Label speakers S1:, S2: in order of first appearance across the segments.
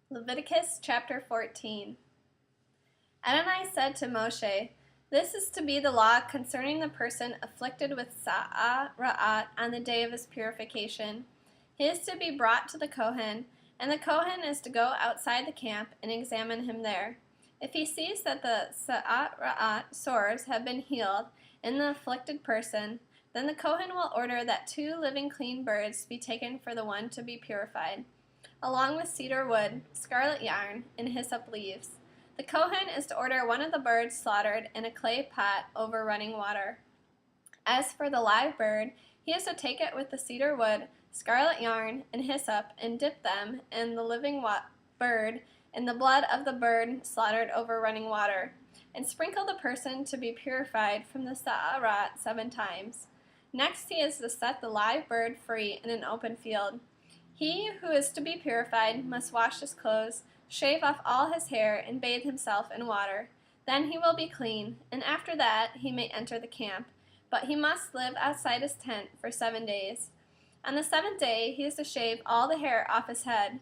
S1: Leviticus chapter 14. Adonai said to Moshe, "This is to be the law concerning the person afflicted with sa'ah on the day of his purification. He is to be brought to the Kohen, and the Kohen is to go outside the camp and examine him there. If he sees that the sa'ah sores have been healed in the afflicted person, then the Kohen will order that 2 living clean birds be taken for the one to be purified, along with cedar wood, scarlet yarn, and hyssop leaves. The Kohen is to order one of the birds slaughtered in a clay pot over running water. As for the live bird, he is to take it with the cedar wood, scarlet yarn, and hyssop, and dip them and the living bird in the blood of the bird slaughtered over running water, and sprinkle the person to be purified from the sa'ah 7 times. Next he is to set the live bird free in an open field. He who is to be purified must wash his clothes, shave off all his hair, and bathe himself in water. Then he will be clean, and after that he may enter the camp, but he must live outside his tent for 7 days. On the 7th day he is to shave all the hair off his head,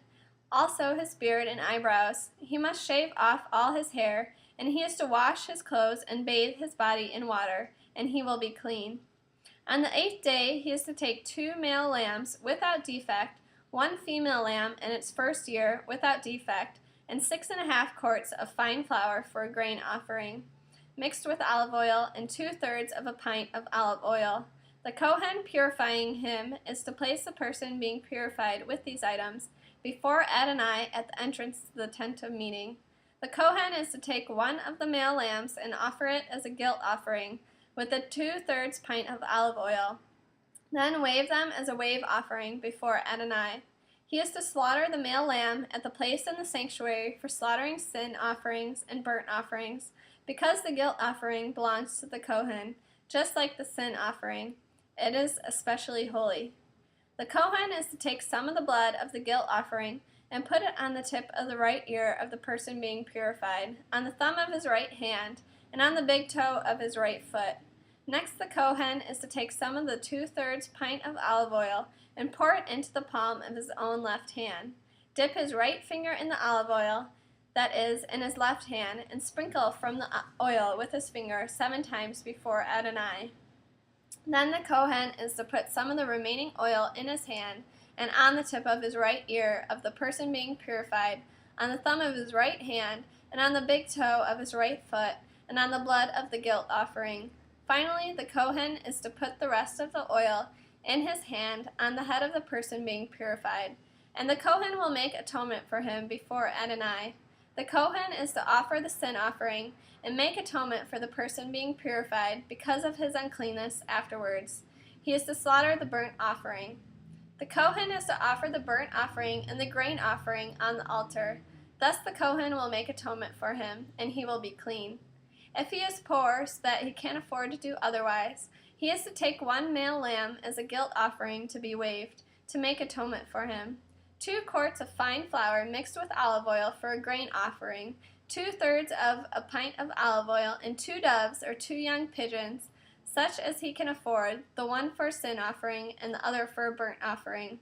S1: also his beard and eyebrows. He must shave off all his hair, and he is to wash his clothes and bathe his body in water, and he will be clean. On the 8th day he is to take 2 male lambs without defect, 1 female lamb in its first year without defect, and 6½ quarts of fine flour for a grain offering, mixed with olive oil, and 2/3 of a pint of olive oil. The Kohen purifying him is to place the person being purified with these items before Adonai at the entrance to the tent of meeting. The Kohen is to take 1 of the male lambs and offer it as a guilt offering with a 2/3 pint of olive oil. Then wave them as a wave offering before Adonai. He is to slaughter the male lamb at the place in the sanctuary for slaughtering sin offerings and burnt offerings, because the guilt offering belongs to the Kohen, just like the sin offering. It is especially holy. The Kohen is to take some of the blood of the guilt offering and put it on the tip of the right ear of the person being purified, on the thumb of his right hand, and on the big toe of his right foot. Next, the Kohen is to take some of the 2/3 pint of olive oil and pour it into the palm of his own left hand. Dip his right finger in the olive oil that is in his left hand, and sprinkle from the oil with his finger 7 times before Adonai. Then the Kohen is to put some of the remaining oil in his hand and on the tip of his right ear of the person being purified, on the thumb of his right hand, and on the big toe of his right foot, and on the blood of the guilt offering. Finally, the Kohen is to put the rest of the oil in his hand on the head of the person being purified, and the Kohen will make atonement for him before Adonai. The Kohen is to offer the sin offering and make atonement for the person being purified because of his uncleanness afterwards. He is to slaughter the burnt offering. The Kohen is to offer the burnt offering and the grain offering on the altar. Thus the Kohen will make atonement for him, and he will be clean. If he is poor, so that he can't afford to do otherwise, he is to take 1 male lamb as a guilt offering to be waved, to make atonement for him. 2 quarts of fine flour mixed with olive oil for a grain offering, 2/3 of a pint of olive oil, and 2 doves or 2 young pigeons, such as he can afford, the one for a sin offering and the other for a burnt offering.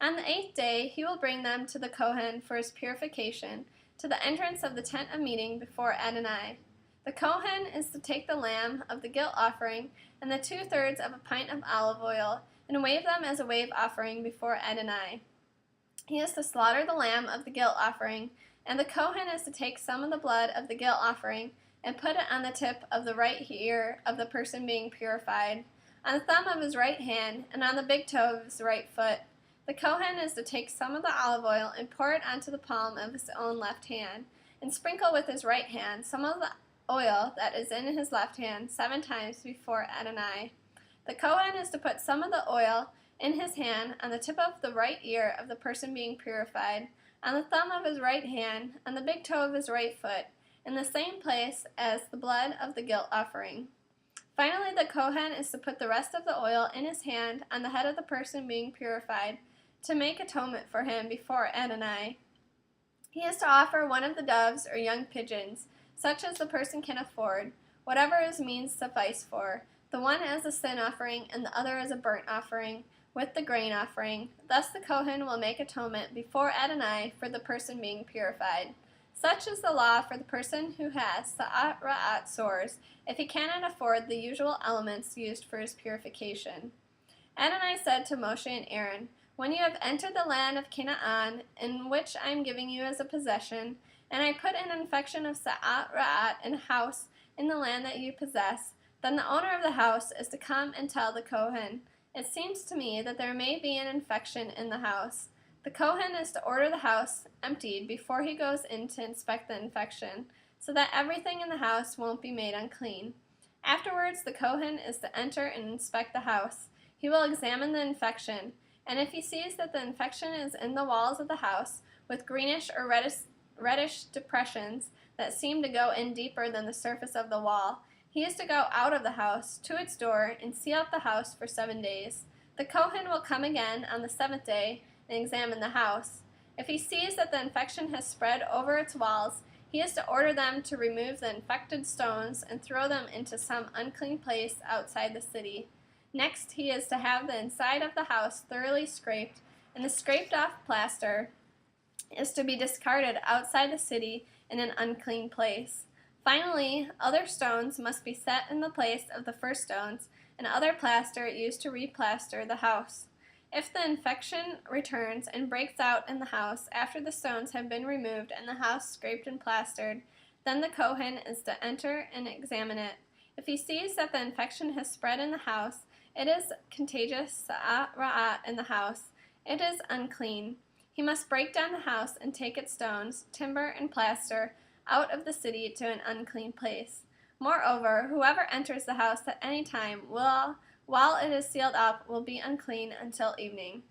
S1: On the 8th day he will bring them to the Kohen for his purification, to the entrance of the tent of meeting before Adonai. The Kohen is to take the lamb of the guilt offering and the 2/3 of a pint of olive oil and wave them as a wave offering before Adonai. He is to slaughter the lamb of the guilt offering, and the Kohen is to take some of the blood of the guilt offering and put it on the tip of the right ear of the person being purified, on the thumb of his right hand, and on the big toe of his right foot. The Kohen is to take some of the olive oil and pour it onto the palm of his own left hand, and sprinkle with his right hand some of the oil that is in his left hand 7 times before Adonai. The Kohen is to put some of the oil in his hand on the tip of the right ear of the person being purified, on the thumb of his right hand, on the big toe of his right foot, in the same place as the blood of the guilt offering. Finally, the Kohen is to put the rest of the oil in his hand on the head of the person being purified, to make atonement for him before Adonai. He is to offer 1 of the doves or young pigeons, such as the person can afford, whatever his means suffice for, the one as a sin offering and the other as a burnt offering, with the grain offering. Thus the Kohen will make atonement before Adonai for the person being purified. Such is the law for the person who has sa'at ra'at sores, if he cannot afford the usual elements used for his purification. Adonai said to Moshe and Aaron, when you have entered the land of Canaan, in which I am giving you as a possession, and I put an infection of sa'at ra'at in a house in the land that you possess, then the owner of the house is to come and tell the Kohen, it seems to me that there may be an infection in the house. The Kohen is to order the house emptied before he goes in to inspect the infection, so that everything in the house won't be made unclean. Afterwards, the Kohen is to enter and inspect the house. He will examine the infection, and if he sees that the infection is in the walls of the house, with greenish or reddish depressions that seem to go in deeper than the surface of the wall, he is to go out of the house to its door and seal up the house for 7 days. The Kohen will come again on the 7th day and examine the house. If he sees that the infection has spread over its walls, he is to order them to remove the infected stones and throw them into some unclean place outside the city. Next, he is to have the inside of the house thoroughly scraped, and the scraped off plaster is to be discarded outside the city in an unclean place. Finally, other stones must be set in the place of the first stones, and other plaster used to replaster the house. If the infection returns and breaks out in the house after the stones have been removed and the house scraped and plastered, then the Kohen is to enter and examine it. If he sees that the infection has spread in the house, it is contagious sa'at ra'at in the house. It is unclean. He must break down the house and take its stones, timber, and plaster out of the city to an unclean place. Moreover, whoever enters the house at any time while it is sealed up will be unclean until evening.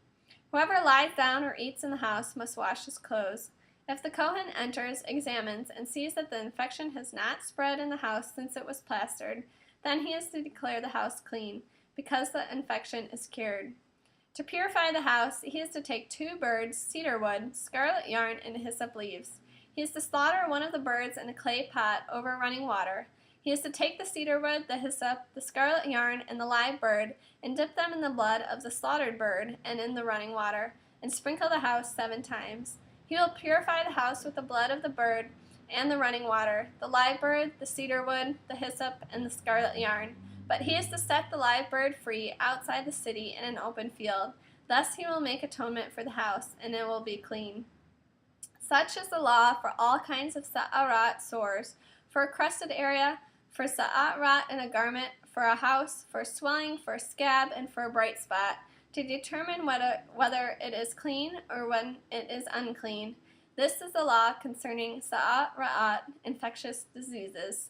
S1: Whoever lies down or eats in the house must wash his clothes. If the Kohen enters, examines, and sees that the infection has not spread in the house since it was plastered, then he is to declare the house clean, because the infection is cured. To purify the house, he is to take 2 birds, cedar wood, scarlet yarn, and hyssop leaves. He is to slaughter one of the birds in a clay pot over running water. He is to take the cedar wood, the hyssop, the scarlet yarn, and the live bird, and dip them in the blood of the slaughtered bird and in the running water, and sprinkle the house 7 times. He will purify the house with the blood of the bird and the running water, the live bird, the cedar wood, the hyssop, and the scarlet yarn. But he is to set the live bird free outside the city in an open field. Thus he will make atonement for the house, and it will be clean. Such is the law for all kinds of sa'arat sores, for a crusted area, for sa'arat in a garment, for a house, for swelling, for a scab, and for a bright spot, to determine whether it is clean or when it is unclean. This is the law concerning sa'arat, infectious diseases.